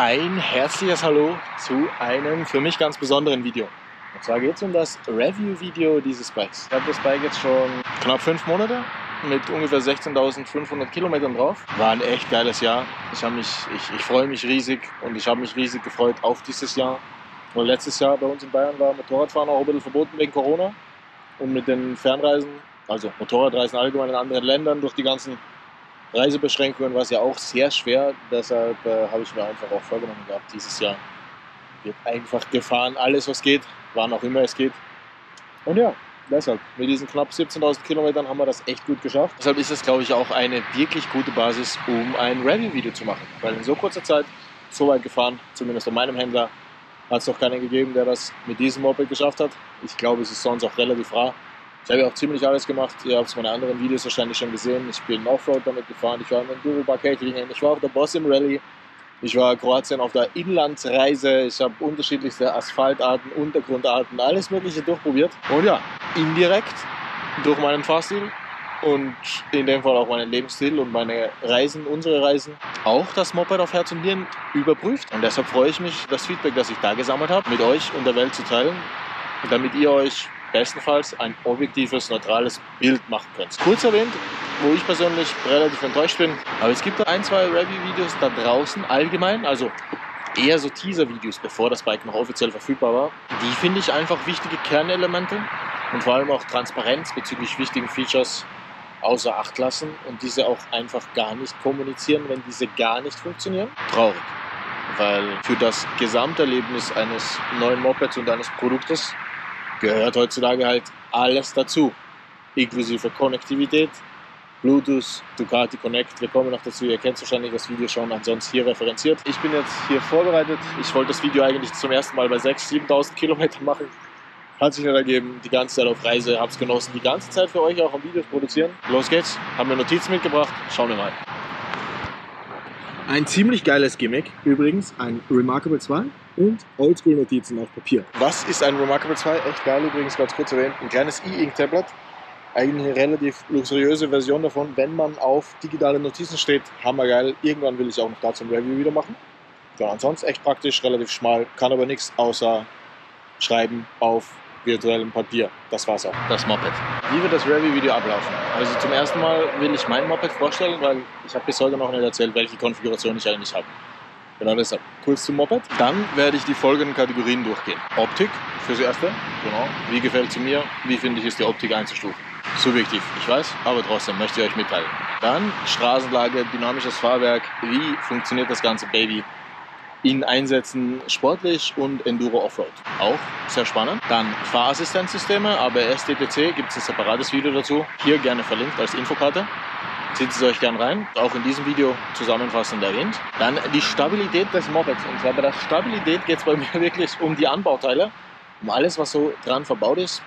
Ein herzliches Hallo zu einem für mich ganz besonderen Video. Und zwar geht es um das Review-Video dieses Bikes. Ich habe das Bike jetzt schon knapp 5 Monate mit ungefähr 16.500 Kilometern drauf. War ein echt geiles Jahr. Ich freue mich riesig und ich habe mich riesig gefreut auf dieses Jahr. Weil letztes Jahr bei uns in Bayern war Motorradfahren auch ein bisschen verboten wegen Corona. Und mit den Fernreisen, also Motorradreisen allgemein in anderen Ländern durch die ganzen Reisebeschränkungen war es ja auch sehr schwer, deshalb habe ich mir einfach auch vorgenommen gehabt, dieses Jahr wird einfach gefahren, alles was geht, wann auch immer es geht. Und ja, deshalb, mit diesen knapp 17.000 Kilometern haben wir das echt gut geschafft. Deshalb ist es, glaube ich, auch eine wirklich gute Basis, um ein Review-Video zu machen. Weil in so kurzer Zeit, so weit gefahren, zumindest von meinem Händler, hat es noch keinen gegeben, der das mit diesem Moped geschafft hat. Ich glaube, es ist sonst auch relativ rar. Ich habe ja auch ziemlich alles gemacht. Ihr habt es meine anderen Videos wahrscheinlich schon gesehen. Ich bin Offroad damit gefahren. Ich war im Enduro Bucketringen. Ich war auf der Boss im Rallye. Ich war in Kroatien auf der Inlandsreise. Ich habe unterschiedlichste Asphaltarten, Untergrundarten, alles Mögliche durchprobiert. Und ja, indirekt durch meinen Fahrstil und in dem Fall auch meinen Lebensstil und meine Reisen, unsere Reisen, auch das Moped auf Herz und Nieren überprüft. Und deshalb freue ich mich, das Feedback, das ich da gesammelt habe, mit euch und der Welt zu teilen, damit ihr euch bestenfalls ein objektives, neutrales Bild machen könnt. Kurz erwähnt, wo ich persönlich relativ enttäuscht bin, aber es gibt ein, zwei Review-Videos da draußen allgemein, also eher so Teaser-Videos, bevor das Bike noch offiziell verfügbar war. Die finde ich einfach wichtige Kernelemente und vor allem auch Transparenz bezüglich wichtigen Features außer Acht lassen und diese auch einfach gar nicht kommunizieren, wenn diese gar nicht funktionieren. Traurig, weil für das Gesamterlebnis eines neuen Mopeds und eines Produktes gehört heutzutage halt alles dazu, inklusive Konnektivität, Bluetooth, Ducati Connect. Wir kommen noch dazu, ihr kennt wahrscheinlich das Video schon, ansonsten hier referenziert. Ich bin jetzt hier vorbereitet. Ich wollte das Video eigentlich zum ersten Mal bei 6.000, 7.000 Kilometern machen. Hat sich nicht ergeben, die ganze Zeit auf Reise, hab's genossen, die ganze Zeit für euch auch am Videos produzieren. Los geht's, haben wir Notizen mitgebracht, schauen wir mal. Ein ziemlich geiles Gimmick, übrigens ein Remarkable 2 und Oldschool-Notizen auf Papier. Was ist ein Remarkable 2? Echt geil übrigens, ganz kurz erwähnt. Ein kleines E-Ink-Tablet. Eigentlich eine relativ luxuriöse Version davon, wenn man auf digitale Notizen steht. Hammergeil. Irgendwann will ich auch noch dazu ein Review wieder machen. Ja, ansonsten echt praktisch, relativ schmal, kann aber nichts außer schreiben auf virtuellem Papier. Das war's auch. Das Moped. Wie wird das Review-Video ablaufen? Also zum ersten Mal will ich mein Moped vorstellen, weil ich habe bis heute noch nicht erzählt, welche Konfiguration ich eigentlich habe. Genau deshalb. Kurz zum Moped. Dann werde ich die folgenden Kategorien durchgehen. Optik fürs Erste. Genau. Wie gefällt sie mir? Wie finde ich, ist die Optik einzustufen? Subjektiv, ich weiß, aber trotzdem möchte ich euch mitteilen. Dann Straßenlage, dynamisches Fahrwerk. Wie funktioniert das ganze Baby in Einsätzen sportlich und Enduro Offroad? Auch sehr spannend. Dann Fahrassistenzsysteme, ABS, DTC, gibt es ein separates Video dazu. Hier gerne verlinkt als Infokarte. Zieht es euch gern rein, auch in diesem Video zusammenfassend erwähnt. Dann die Stabilität des Mopeds. Und zwar bei der Stabilität geht es bei mir wirklich um die Anbauteile, um alles, was so dran verbaut ist.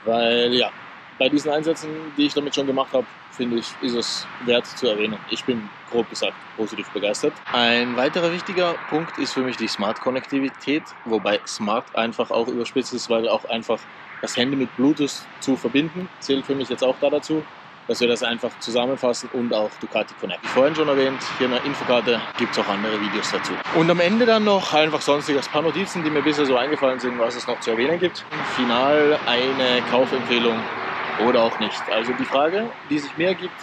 Weil ja, bei diesen Einsätzen, die ich damit schon gemacht habe, finde ich, ist es wert zu erwähnen. Ich bin grob gesagt positiv begeistert. Ein weiterer wichtiger Punkt ist für mich die Smart-Konnektivität, wobei Smart einfach auch überspitzt ist, weil auch einfach das Handy mit Bluetooth zu verbinden, zählt für mich jetzt auch da dazu, dass wir das einfach zusammenfassen und auch Ducati Connect. Wie vorhin schon erwähnt, hier in der Infokarte gibt es auch andere Videos dazu. Und am Ende dann noch einfach sonstiges paar Notizen, die mir bisher so eingefallen sind, was es noch zu erwähnen gibt. Final eine Kaufempfehlung oder auch nicht. Also die Frage, die sich mir ergibt,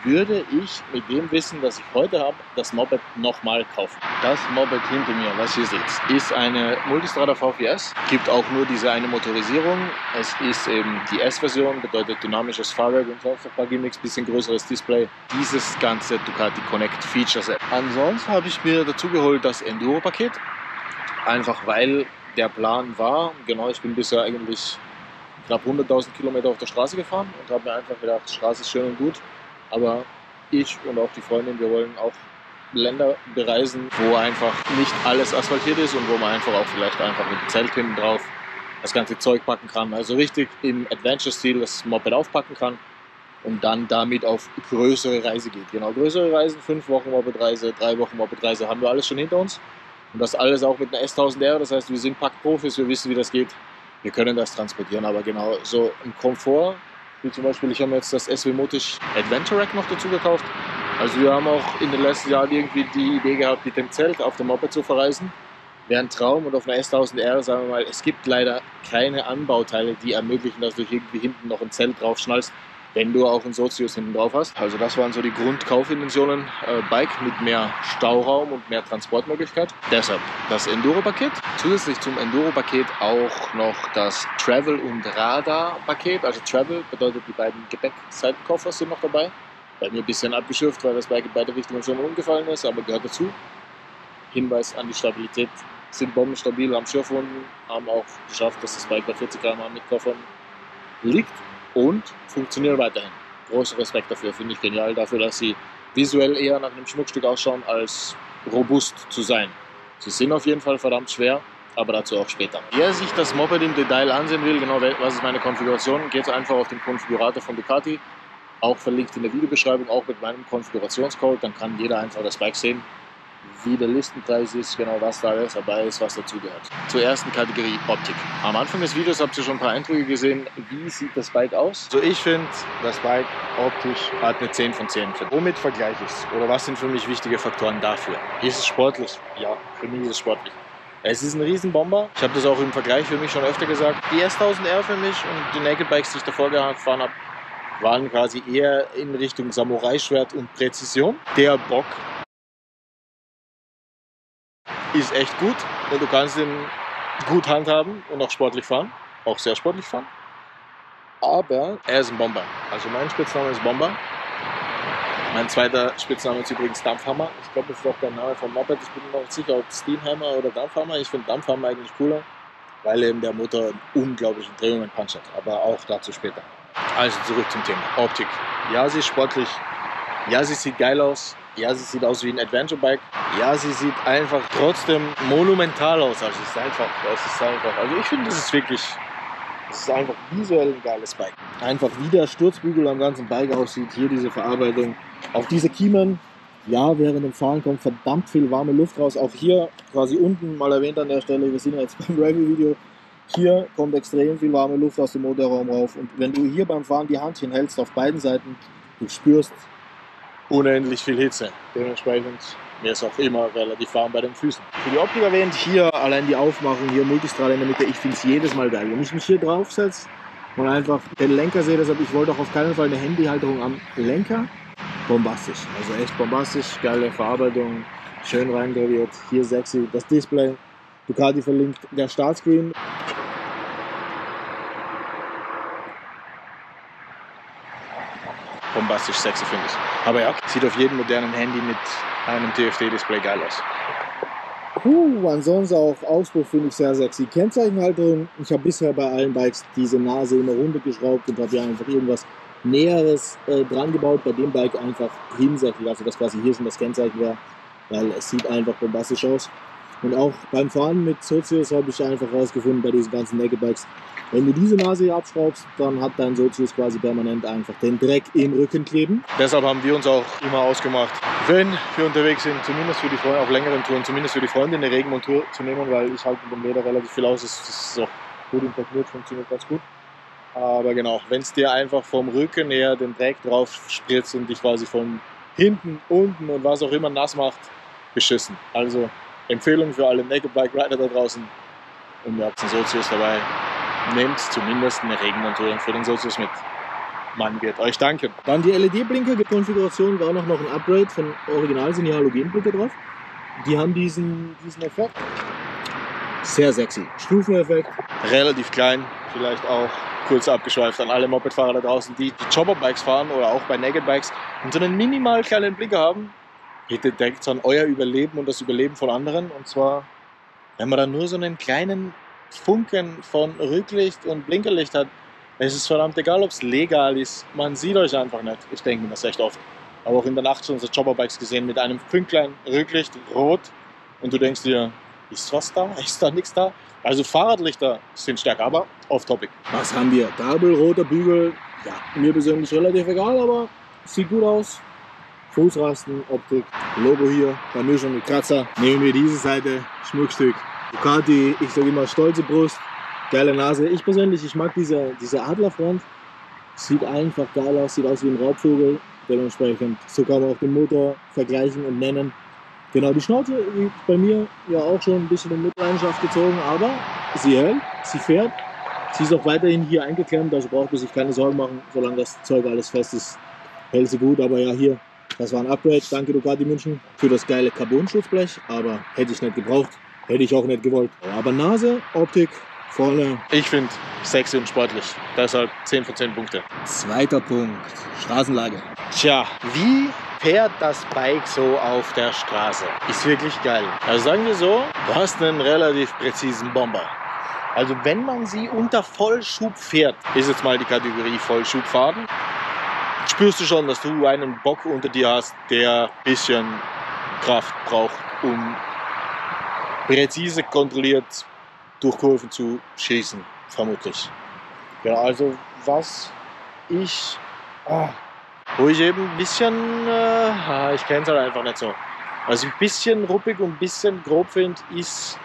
würde ich mit dem Wissen, das ich heute habe, das Moped nochmal kaufen. Das Moped hinter mir, was ihr seht, ist eine Multistrada V4S. Gibt auch nur diese eine Motorisierung. Es ist eben die S-Version, bedeutet dynamisches Fahrwerk und sonst ein paar Gimmicks, bisschen größeres Display. Dieses ganze Ducati Connect Feature Set. Ansonsten habe ich mir dazu geholt das Enduro-Paket. Einfach weil der Plan war, genau, ich bin bisher eigentlich knapp 100.000 Kilometer auf der Straße gefahren und habe mir einfach gedacht, die Straße ist schön und gut. Aber ich und auch die Freundin, wir wollen auch Länder bereisen, wo einfach nicht alles asphaltiert ist und wo man einfach auch vielleicht einfach mit dem Zelt hinten drauf das ganze Zeug packen kann. Also richtig im Adventure-Stil das Moped aufpacken kann und dann damit auf größere Reise geht. Genau, größere Reisen, 5 Wochen Mopedreise, 3 Wochen Mopedreise haben wir alles schon hinter uns. Und das alles auch mit einer S1000R, das heißt, wir sind Packprofis, wir wissen, wie das geht. Wir können das transportieren, aber genau so im Komfort, wie zum Beispiel, ich habe mir jetzt das SW Mutig Adventure Rack noch dazu gekauft. Also wir haben auch in den letzten Jahren irgendwie die Idee gehabt, mit dem Zelt auf dem Moped zu verreisen. Wäre ein Traum, und auf einer S1000R, sagen wir mal, es gibt leider keine Anbauteile, die ermöglichen, dass du irgendwie hinten noch ein Zelt drauf schnallst, wenn du auch einen Sozius hinten drauf hast. Also das waren so die Grundkaufintentionen. Bike mit mehr Stauraum und mehr Transportmöglichkeit. Deshalb das Enduro-Paket. Zusätzlich zum Enduro-Paket auch noch das Travel- und Radar-Paket. Also Travel bedeutet, die beiden Gepäckseitenkoffer sind noch dabei. Bei mir ein bisschen abgeschürft, weil das Bike in beide Richtungen schon umgefallen ist, aber gehört dazu. Hinweis an die Stabilität. Sind bombenstabil am Schürfwunden, haben auch geschafft, dass das Bike bei 40 km/h mit Koffern liegt und funktionieren weiterhin. Großer Respekt dafür, finde ich genial, dafür, dass sie visuell eher nach einem Schmuckstück ausschauen, als robust zu sein. Sie sind auf jeden Fall verdammt schwer, aber dazu auch später. Wer sich das Moped im Detail ansehen will, genau was ist meine Konfiguration, geht einfach auf den Konfigurator von Ducati, auch verlinkt in der Videobeschreibung, auch mit meinem Konfigurationscode, dann kann jeder einfach das Bike sehen, wie der Listenpreis ist, genau was da alles dabei ist, was dazugehört. Zur ersten Kategorie Optik. Am Anfang des Videos habt ihr schon ein paar Eindrücke gesehen, wie sieht das Bike aus. Also ich finde, das Bike optisch hat eine 10 von 10. Womit vergleiche ich es? Oder was sind für mich wichtige Faktoren dafür? Ist es sportlich? Ja, für mich ist es sportlich. Es ist ein Riesenbomber. Ich habe das auch im Vergleich für mich schon öfter gesagt. Die S1000R für mich und die Naked Bikes, die ich davor gefahren habe, waren quasi eher in Richtung Samurai-Schwert und Präzision. Der Bock ist echt gut und du kannst ihn gut handhaben und auch sportlich fahren, auch sehr sportlich fahren. Aber er ist ein Bomber. Also mein Spitzname ist Bomber. Mein zweiter Spitzname ist übrigens Dampfhammer. Ich glaube, das ist auch der Name vom Moped. Ich bin mir noch nicht sicher, ob Steamhammer oder Dampfhammer. Ich finde Dampfhammer eigentlich cooler, weil eben der Motor einen unglaublichen Drehmoment-Punch hat. Aber auch dazu später. Also zurück zum Thema Optik. Ja, sie ist sportlich. Ja, sie sieht geil aus. Ja, sie sieht aus wie ein Adventure-Bike. Ja, sie sieht einfach trotzdem monumental aus. Also es ist einfach. Also ich finde, das ist einfach visuell ein geiles Bike. Einfach wie der Sturzbügel am ganzen Bike aussieht. Hier diese Verarbeitung. Auch diese Kiemen. Ja, während dem Fahren kommt verdammt viel warme Luft raus. Auch hier quasi unten mal erwähnt an der Stelle. Wir sind ja jetzt beim Review-Video. Hier kommt extrem viel warme Luft aus dem Motorraum rauf. Und wenn du hier beim Fahren die Hand hinhältst auf beiden Seiten, du spürst unendlich viel Hitze. Dementsprechend mir ist auch immer relativ warm bei den Füßen. Für die Optik erwähnt, hier allein die Aufmachung, hier Multistrada in der Mitte, ich finde es jedes Mal geil. Wenn ich mich hier draufsetze und einfach den Lenker sehe, deshalb ich wollte auch auf keinen Fall eine Handyhalterung am Lenker. Bombastisch, also echt bombastisch, geile Verarbeitung, schön reingraviert, hier sexy, das Display, Ducati verlinkt, der Startscreen. Bombastisch sexy finde ich. Aber ja, sieht auf jedem modernen Handy mit einem TFT-Display geil aus. Ansonsten auch Auspuff finde ich sehr sexy. Kennzeichenhalterung, ich habe bisher bei allen Bikes diese Nase immer runtergeschraubt und habe ja einfach irgendwas Näheres dran gebaut. Bei dem Bike einfach hinsätzlich, also das quasi hier schon das Kennzeichen wäre, weil es sieht einfach bombastisch aus. Und auch beim Fahren mit Sozius habe ich einfach rausgefunden, bei diesen ganzen Naked Bikes, wenn du diese Nase hier abschraubst, dann hat dein Sozius quasi permanent einfach den Dreck im Rücken kleben. Deshalb haben wir uns auch immer ausgemacht, wenn wir unterwegs sind, zumindest für die Freunde, auf längeren Touren, zumindest für die Freunde eine Regenmontur zu nehmen, weil ich halte mit dem Leder relativ viel aus, das ist auch gut imprägniert, funktioniert ganz gut. Aber genau, wenn es dir einfach vom Rücken her den Dreck drauf spritzt und dich quasi von hinten, unten und was auch immer nass macht, beschissen. Also Empfehlung für alle Naked Bike Rider da draußen. Und ihr habt einen Sozius dabei. Nehmt zumindest eine Regenmontur für den Sozius mit. Man wird euch danken. Dann die LED-Blinker-Konfiguration war noch ein Upgrade von Original, sind die Halogenblinker drauf. Die haben diesen Effekt. Sehr sexy. Stufeneffekt. Relativ klein, vielleicht auch kurz abgeschweift an alle Mopedfahrer da draußen, die Jobber-Bikes fahren oder auch bei Naked Bikes und so einen minimal kleinen Blinker haben. Bitte denkt an euer Überleben und das Überleben von anderen. Und zwar, wenn man dann nur so einen kleinen Funken von Rücklicht und Blinkerlicht hat, es ist verdammt egal, ob es legal ist. Man sieht euch einfach nicht. Ich denke mir das echt oft. Aber auch in der Nacht schon unsere Jobberbikes gesehen mit einem Fünklein Rücklicht rot. Und du denkst dir, ist was da? Ist da nichts da? Also Fahrradlichter sind stärker, aber off-topic. Was haben wir? Gabel, roter Bügel. Ja, mir persönlich relativ egal, aber sieht gut aus. Fußrasten, Optik, Logo hier, bei mir schon mit Kratzer. Nehmen wir diese Seite, Schmuckstück. Ducati, ich sage immer stolze Brust, geile Nase. Ich persönlich, ich mag diese Adlerfront. Sieht einfach geil aus, sieht aus wie ein Raubvogel. Dementsprechend, so kann man auch den Motor vergleichen und nennen. Genau, die Schnauze ist bei mir ja auch schon ein bisschen in Mitleidenschaft gezogen, aber sie hält, sie fährt. Sie ist auch weiterhin hier eingeklemmt, also braucht man sich keine Sorgen machen, solange das Zeug alles fest ist, hält sie gut. Aber ja, hier, das war ein Upgrade. Danke Ducati München für das geile Carbon-Schutzblech, aber hätte ich nicht gebraucht, hätte ich auch nicht gewollt. Aber Nase, Optik, vorne. Ich finde sexy und sportlich. Deshalb 10 von 10 Punkte. Zweiter Punkt, Straßenlage. Tja, wie fährt das Bike so auf der Straße? Ist wirklich geil. Also sagen wir so, du hast einen relativ präzisen Bomber. Also wenn man sie unter Vollschub fährt, ist jetzt mal die Kategorie Vollschubfahren, spürst du schon, dass du einen Bock unter dir hast, der ein bisschen Kraft braucht, um präzise kontrolliert durch Kurven zu schießen, vermutlich. Ja, also was ich, wo ich eben ein bisschen, ich kenne es halt einfach nicht so. Was ich ein bisschen ruppig und ein bisschen grob finde, ist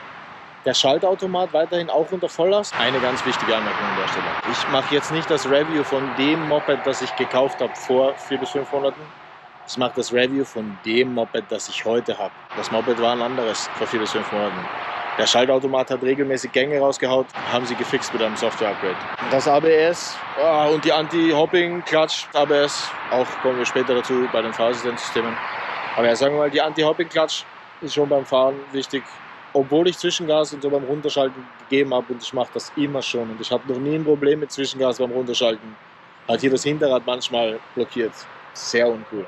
der Schaltautomat weiterhin auch unter Volllast. Eine ganz wichtige Anmerkung an der Stelle. Ich mache jetzt nicht das Review von dem Moped, das ich gekauft habe vor 4 bis 5 Monaten. Ich mache das Review von dem Moped, das ich heute habe. Das Moped war ein anderes vor 4 bis 5 Monaten. Der Schaltautomat hat regelmäßig Gänge rausgehaut, haben sie gefixt mit einem Software-Upgrade. Das ABS und die Anti-Hopping-Klatsch ABS, auch kommen wir später dazu bei den Fahrassistenzsystemen. Aber ja, sagen wir mal, die Anti-Hopping-Klatsch ist schon beim Fahren wichtig. Obwohl ich Zwischengas und so beim Runterschalten gegeben habe und ich mache das immer schon und ich habe noch nie ein Problem mit Zwischengas beim Runterschalten, hat hier das Hinterrad manchmal blockiert. Sehr uncool.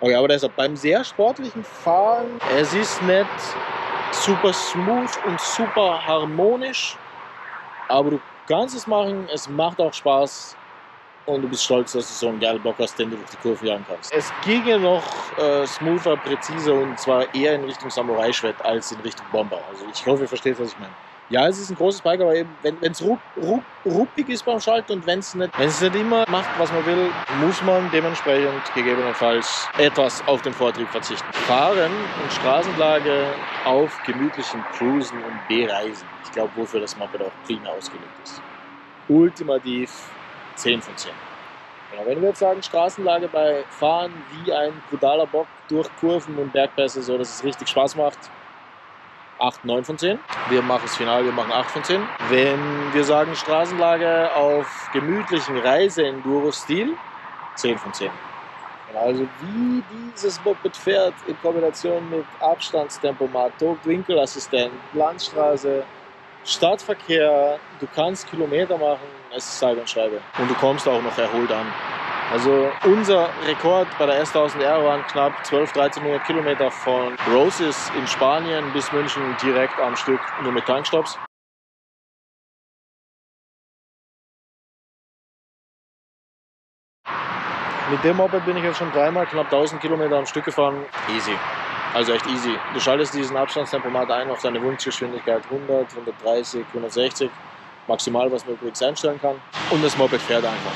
Okay, aber deshalb beim sehr sportlichen Fahren, es ist nicht super smooth und super harmonisch, aber du kannst es machen, es macht auch Spaß und du bist stolz, dass du so einen geilen Bock hast, den du durch die Kurve jagen kannst. Es ginge noch smoother, präziser und zwar eher in Richtung Samurai-Schwert als in Richtung Bomber. Also ich hoffe, ihr versteht, was ich meine. Ja, es ist ein großes Bike, aber eben, wenn es ruppig ist beim Schalten und wenn es nicht immer macht, was man will, muss man dementsprechend gegebenenfalls etwas auf den Vortrieb verzichten. Fahren und Straßenlage auf gemütlichen Cruisen und B-Reisen. Ich glaube, wofür das Moped auch prima ausgelegt ist. Ultimativ 10 von 10. Ja, wenn wir jetzt sagen, Straßenlage bei Fahren wie ein brutaler Bock durch Kurven und Bergpässe, so dass es richtig Spaß macht, 8, 9 von 10. Wir machen das Final, wir machen 8 von 10. Wenn wir sagen Straßenlage auf gemütlichen Reise-Enduro-Stil, 10 von 10. Also wie dieses Moped fährt in Kombination mit Abstandstempomat, Winkelassistent, Landstraße, Stadtverkehr, du kannst Kilometer machen, es ist sage und schreibe. Und du kommst auch noch erholt an. Also unser Rekord bei der S1000R waren knapp 1200-1300 Kilometer von Roses in Spanien bis München direkt am Stück, nur mit Tankstops. Mit dem Moped bin ich jetzt schon dreimal knapp 1000 Kilometer am Stück gefahren. Easy. Also echt easy. Du schaltest diesen Abstandstempomat ein auf deine Wunschgeschwindigkeit 100, 130, 160. Maximal, was man übrigens einstellen kann. Und das Moped fährt einfach.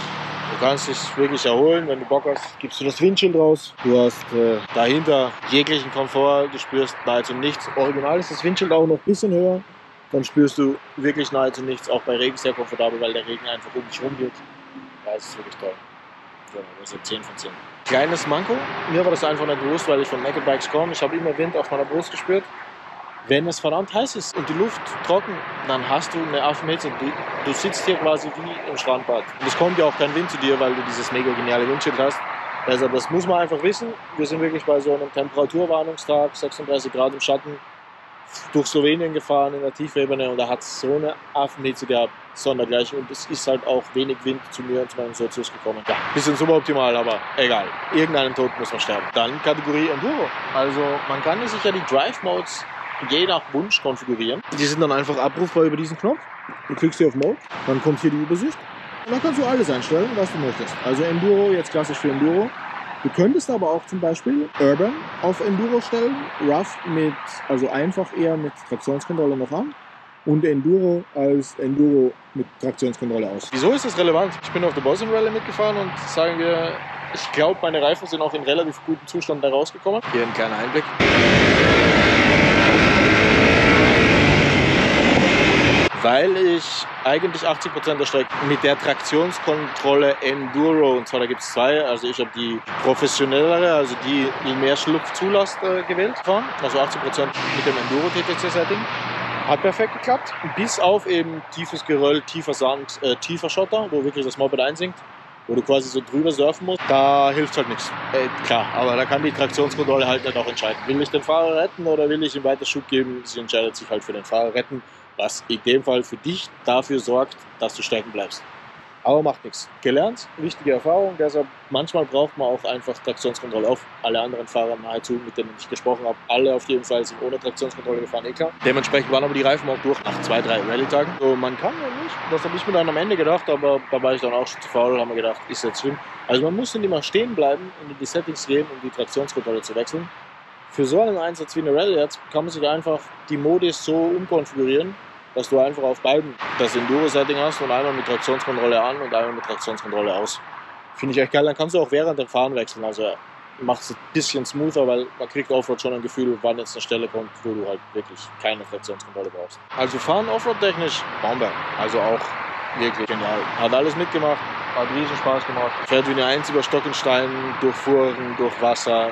Du kannst dich wirklich erholen, wenn du Bock hast, gibst du das Windschild raus. Du hast dahinter jeglichen Komfort, du spürst nahezu nichts. Original ist das Windschild auch noch ein bisschen höher. Dann spürst du wirklich nahezu nichts, auch bei Regen sehr komfortabel, weil der Regen einfach um dich rum wird. Ja, es ist wirklich toll. Ja, das ist 10 von 10. Kleines Manko, mir war das einfach nicht bewusst, weil ich von Naked Bikes komme. Ich habe immer Wind auf meiner Brust gespürt. Wenn es verdammt heiß ist und die Luft trocken, dann hast du eine Affenmädchen. Du sitzt hier quasi wie im Strandbad. Und es kommt ja auch kein Wind zu dir, weil du dieses mega geniale Windschild hast. Also das muss man einfach wissen. Wir sind wirklich bei so einem Temperaturwarnungstag, 36 Grad im Schatten, durch Slowenien gefahren in der Tiefebene und da hat es so eine Affenhitze gehabt, sondergleichen. Und es ist halt auch wenig Wind zu mir und zu meinem Sozius gekommen. Ja, bisschen suboptimal, aber egal. Irgendeinen Tod muss man sterben. Dann Kategorie Enduro. Also man kann sich ja die Drive Modes je nach Wunsch konfigurieren. Die sind dann einfach abrufbar über diesen Knopf. Du klickst hier auf Mode, dann kommt hier die Übersicht. Und dann kannst du alles einstellen, was du möchtest. Also Enduro, jetzt klassisch für Enduro. Du könntest aber auch zum Beispiel Urban auf Enduro stellen, Rough mit, also einfach eher mit Traktionskontrolle noch an und Enduro als Enduro mit Traktionskontrolle aus. Wieso ist das relevant? Ich bin auf der Boston Rally mitgefahren und sagen wir, ich glaube, meine Reifen sind auch in relativ gutem Zustand da rausgekommen. Hier ein kleiner Einblick. weil ich eigentlich 80% der Strecke mit der Traktionskontrolle Enduro, und zwar da gibt es zwei, also ich habe die professionellere, also die mehr Schlupfzulast gewählt fahren, also 80% mit dem Enduro TTC-Setting. Hat perfekt geklappt, bis auf eben tiefes Geröll, tiefer Sand, tiefer Schotter, wo wirklich das Moped einsinkt, wo du quasi so drüber surfen musst, da hilft halt nichts. Klar, aber da kann die Traktionskontrolle halt nicht auch entscheiden. Will ich den Fahrer retten oder will ich ihm weiter Schub geben? Sie entscheidet sich halt für den Fahrer retten, was in dem Fall für dich dafür sorgt, dass du stecken bleibst. Aber macht nichts. Gelernt, wichtige Erfahrung, deshalb manchmal braucht man auch einfach Traktionskontrolle auf. Alle anderen Fahrer nahezu, mit denen ich gesprochen habe, alle auf jeden Fall sind ohne Traktionskontrolle gefahren, klar. Dementsprechend waren aber die Reifen auch durch nach 2-3 Rallye-Tagen. So, man kann ja nicht, das habe ich mir dann am Ende gedacht, aber da war ich dann auch schon zu faul, haben wir gedacht, ist jetzt schlimm. Also man muss dann immer stehen bleiben und in die Settings gehen, um die Traktionskontrolle zu wechseln. Für so einen Einsatz wie eine Rallye jetzt kann man sich einfach die Modis so umkonfigurieren, dass du einfach auf beiden das Enduro-Setting hast und einmal mit Traktionskontrolle an und einmal mit Traktionskontrolle aus. Finde ich echt geil. Dann kannst du auch während dem Fahren wechseln. Also macht es ein bisschen smoother, weil man kriegt Offroad schon ein Gefühl, wann jetzt eine Stelle kommt, wo du halt wirklich keine Traktionskontrolle brauchst. Also fahren Offroad-technisch, Bombe. Also auch wirklich genial. Hat alles mitgemacht, hat riesen Spaß gemacht. Fährt wie eine Eins über Stock und Stein, durch Furchen, durch Wasser.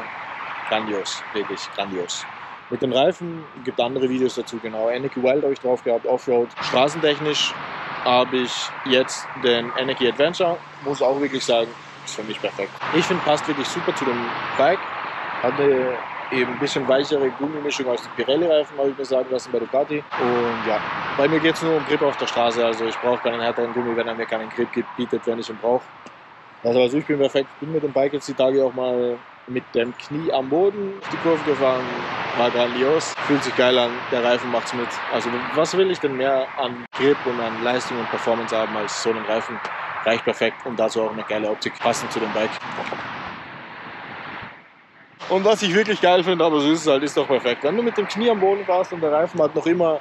Grandios, wirklich grandios. Mit den Reifen gibt andere Videos dazu, genau. Anarchy Wild habe ich drauf gehabt, Offroad. Straßentechnisch habe ich jetzt den Anarchy Adventure, muss auch wirklich sagen, ist für mich perfekt. Ich finde, passt wirklich super zu dem Bike. Hat eine eben ein bisschen weichere Gummimischung als die Pirelli-Reifen, habe ich mir sagen lassen bei Ducati. Und ja, bei mir geht es nur um Grip auf der Straße, also ich brauche keinen härteren Gummi, wenn er mir keinen Grip bietet, wenn ich ihn brauche. Also ich bin perfekt, bin mit dem Bike jetzt die Tage auch mal mit dem Knie am Boden auf die Kurve gefahren, war grandios, fühlt sich geil an, der Reifen macht's mit. Also was will ich denn mehr an Grip und an Leistung und Performance haben als so einen Reifen? Reicht perfekt und dazu auch eine geile Optik, passend zu dem Bike. Und was ich wirklich geil finde, aber so ist es halt, ist doch perfekt. Wenn du mit dem Knie am Boden fährst und der Reifen hat noch immer ein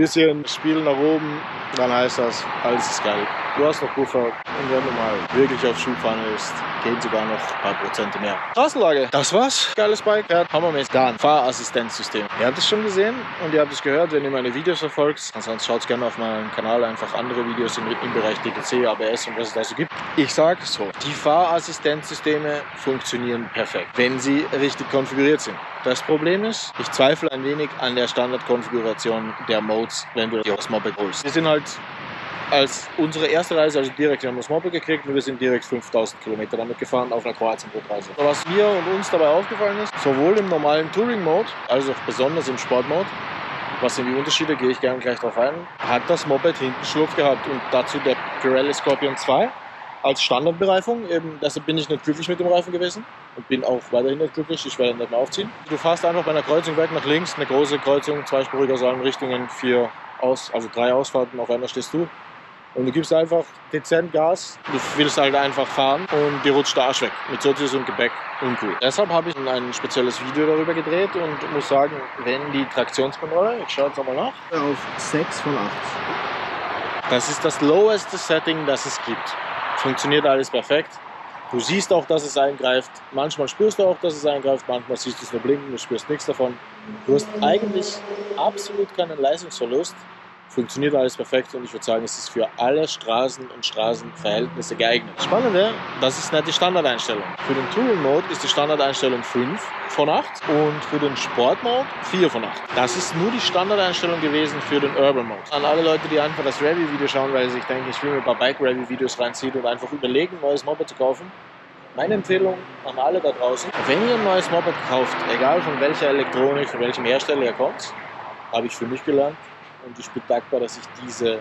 bisschen Spiel nach oben, dann heißt das, alles ist geil. Du hast noch Puffer und wenn du mal wirklich auf Schub fahren willst, gehen sogar noch ein paar Prozente mehr. Straßenlage, das war's. Geiles Bike, hammermäßig. Dann Fahrassistenzsystem. Ihr habt es schon gesehen und ihr habt es gehört, wenn ihr meine Videos verfolgt. Ansonsten schaut gerne auf meinem Kanal einfach andere Videos im Bereich DTC, ABS und was es da so gibt. Ich sage so, die Fahrassistenzsysteme funktionieren perfekt, wenn sie richtig konfiguriert sind. Das Problem ist, ich zweifle ein wenig an der Standardkonfiguration der Modes, wenn du das Moped holst. Wir sind halt als unsere erste Reise, also direkt, wir haben das Moped gekriegt und wir sind direkt 5000 Kilometer damit gefahren auf einer Kroatien-Reise. Was mir und uns dabei aufgefallen ist, sowohl im normalen Touring-Mode, als auch besonders im Sport-Mode, was sind die Unterschiede, gehe ich gerne gleich drauf ein, hat das Moped hinten Schlupf gehabt und dazu der Pirelli Scorpion 2 als Standardbereifung. Eben, deshalb bin ich nicht glücklich mit dem Reifen gewesen und bin auch weiterhin nicht glücklich, ich werde ihn nicht mehr aufziehen. Du fährst einfach bei einer Kreuzung weg nach links, eine große Kreuzung, zweispurige aus allen Richtungen, 3 Ausfahrten, auf einer stehst du. Und du gibst einfach dezent Gas, du willst halt einfach fahren und dir rutscht der Arsch weg. Mit so einem Gepäck, uncool. Deshalb habe ich ein spezielles Video darüber gedreht und muss sagen, wenn die Traktionskontrolle, ich schaue jetzt nochmal nach, Auf 6 von 8. das ist das loweste Setting, das es gibt. Funktioniert alles perfekt. Du siehst auch, dass es eingreift. Manchmal spürst du auch, dass es eingreift. Manchmal siehst du es nur blinken, du spürst nichts davon. Du hast eigentlich absolut keinen Leistungsverlust. Funktioniert alles perfekt und ich würde sagen, es ist für alle Straßen und Straßenverhältnisse geeignet. Das Spannende, das ist nicht die Standardeinstellung. Für den Touring Mode ist die Standardeinstellung 5 von 8 und für den Sport Mode 4 von 8. Das ist nur die Standardeinstellung gewesen für den Urban Mode. An alle Leute, die einfach das Review-Video schauen, weil sie sich denken, ich will mir ein paar Bike-Review-Videos reinziehen und einfach überlegen, ein neues Moped zu kaufen. Meine Empfehlung an alle da draußen, wenn ihr ein neues Moped kauft, egal von welcher Elektronik, von welchem Hersteller ihr kommt, habe ich für mich gelernt, und ich bin dankbar, dass ich diese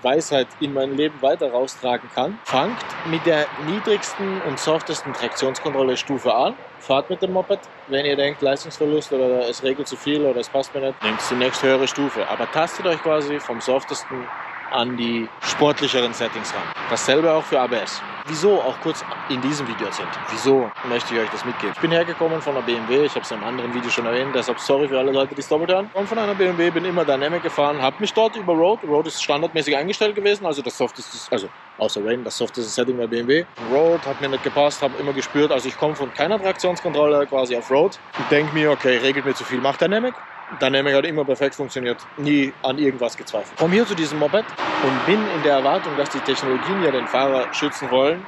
Weisheit in mein Leben weiter raustragen kann. Fangt mit der niedrigsten und softesten Traktionskontrolle-Stufe an. Fahrt mit dem Moped. Wenn ihr denkt, Leistungsverlust oder es regelt zu viel oder es passt mir nicht, nehmt die nächst höhere Stufe. Aber tastet euch quasi vom softesten an die sportlicheren Settings ran. Dasselbe auch für ABS. Wieso auch kurz in diesem Video erzählt. Wieso möchte ich euch das mitgeben? Ich bin hergekommen von einer BMW, ich habe es in einem anderen Video schon erwähnt, deshalb sorry für alle Leute, die es doppelt hören. Ich komme von einer BMW, bin immer Dynamic gefahren, habe mich dort über Road ist standardmäßig eingestellt gewesen, also das softeste, also außer Rain, das softeste Setting bei BMW. Road hat mir nicht gepasst, habe immer gespürt, also ich komme von keiner Traktionskontrolle quasi auf Road und denke mir, okay, regelt mir zu viel, macht Dynamic. Dynamic hat immer perfekt funktioniert, nie an irgendwas gezweifelt. Komm hier zu diesem Moped und bin in der Erwartung, dass die Technologien ja den Fahrer schützen wollen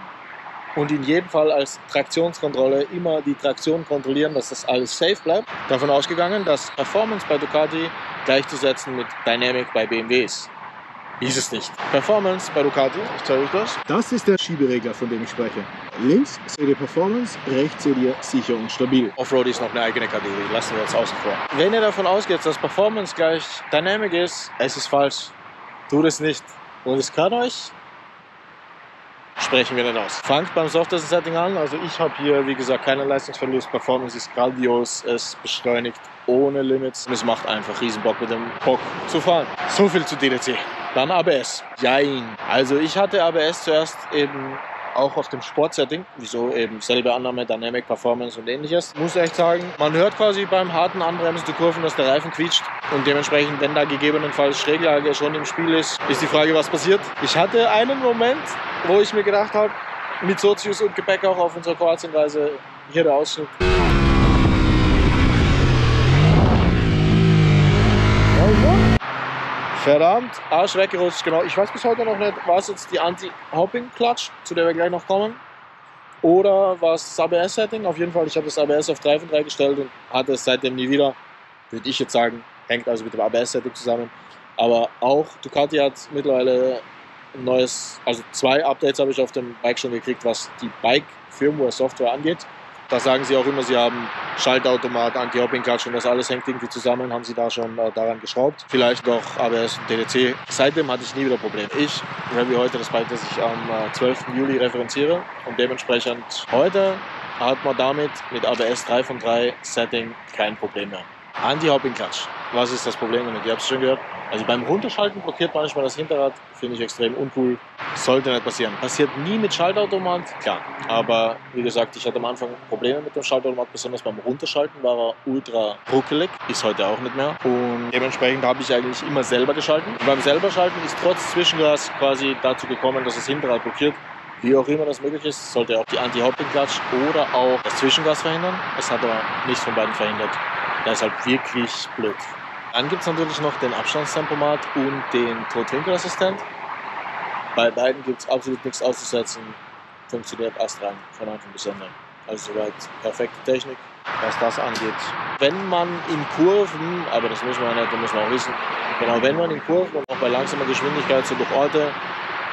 und in jedem Fall als Traktionskontrolle immer die Traktion kontrollieren, dass das alles safe bleibt. Davon ausgegangen, dass Performance bei Ducati gleichzusetzen mit Dynamic bei BMW ist. Hieß es nicht. Performance bei Ducati, ich zeige euch das. Das ist der Schieberegler, von dem ich spreche. Links seht ihr Performance, rechts seht ihr sicher und stabil. Offroad ist noch eine eigene Kategorie, lassen wir jetzt außen vor. Wenn ihr davon ausgeht, dass Performance gleich Dynamic ist, es ist falsch. Tut es nicht. Und es kann euch, sprechen wir nicht aus. Fangt beim Software-Setting an. Also ich habe hier, wie gesagt, keinen Leistungsverlust. Performance ist grandios, es beschleunigt ohne Limits. Und es macht einfach riesen Bock, mit dem Bock zu fahren. So viel zu DDC. Dann ABS. Jein. Also ich hatte ABS zuerst eben auch auf dem Sportsetting. Wieso eben selbe Annahme, Dynamic Performance und ähnliches. Muss echt sagen, man hört quasi beim harten Anbremsen der Kurven, dass der Reifen quietscht. Und dementsprechend, wenn da gegebenenfalls Schräglage schon im Spiel ist, ist die Frage, was passiert. Ich hatte einen Moment, wo ich mir gedacht habe, mit Sozius und Gepäck auch auf unserer Kroatienreise, hier der Ausschnitt. Verdammt, Arsch weggerutscht, genau. Ich weiß bis heute noch nicht, war es jetzt die Anti-Hopping-Clutch, zu der wir gleich noch kommen, oder war es das ABS-Setting? Auf jeden Fall, ich habe das ABS auf 3 von 3 gestellt und hatte es seitdem nie wieder, würde ich jetzt sagen, hängt also mit dem ABS-Setting zusammen. Aber auch Ducati hat mittlerweile ein neues, also 2 Updates habe ich auf dem Bike schon gekriegt, was die Bike-Firmware-Software angeht. Da sagen sie auch immer, sie haben Schaltautomat, Anti-Hopping-Clutch und das alles hängt irgendwie zusammen, haben sie da schon daran geschraubt. Vielleicht auch ABS und DDC. Seitdem hatte ich nie wieder Probleme. Ich review heute das Bike, das ich am 12. Juli referenziere und dementsprechend heute hat man damit mit ABS 3 von 3 Setting kein Problem mehr. Anti-Hopping-Clutch. Was ist das Problem damit? Ihr habt es schon gehört. Also beim Runterschalten blockiert manchmal das Hinterrad, finde ich extrem uncool. Sollte nicht passieren. Passiert nie mit Schaltautomat, klar. Aber wie gesagt, ich hatte am Anfang Probleme mit dem Schaltautomat, besonders beim Runterschalten war er ultra ruckelig, ist heute auch nicht mehr. Und dementsprechend habe ich eigentlich immer selber geschalten. Und beim selber Schalten ist trotz Zwischengas quasi dazu gekommen, dass das Hinterrad blockiert. Wie auch immer das möglich ist, sollte auch die Anti-Hopping-Clutch oder auch das Zwischengas verhindern. Es hat aber nichts von beiden verhindert. Das ist halt wirklich blöd. Dann gibt es natürlich noch den Abstandstempomat und den Totwinkelassistent. Bei beiden gibt es absolut nichts auszusetzen. Funktioniert astrein von Anfang bis Ende. Also soweit perfekte Technik, was das angeht. Wenn man in Kurven, aber das muss man nicht, das muss man auch wissen, genau, wenn man in Kurven und auch bei langsamer Geschwindigkeit so durch Orte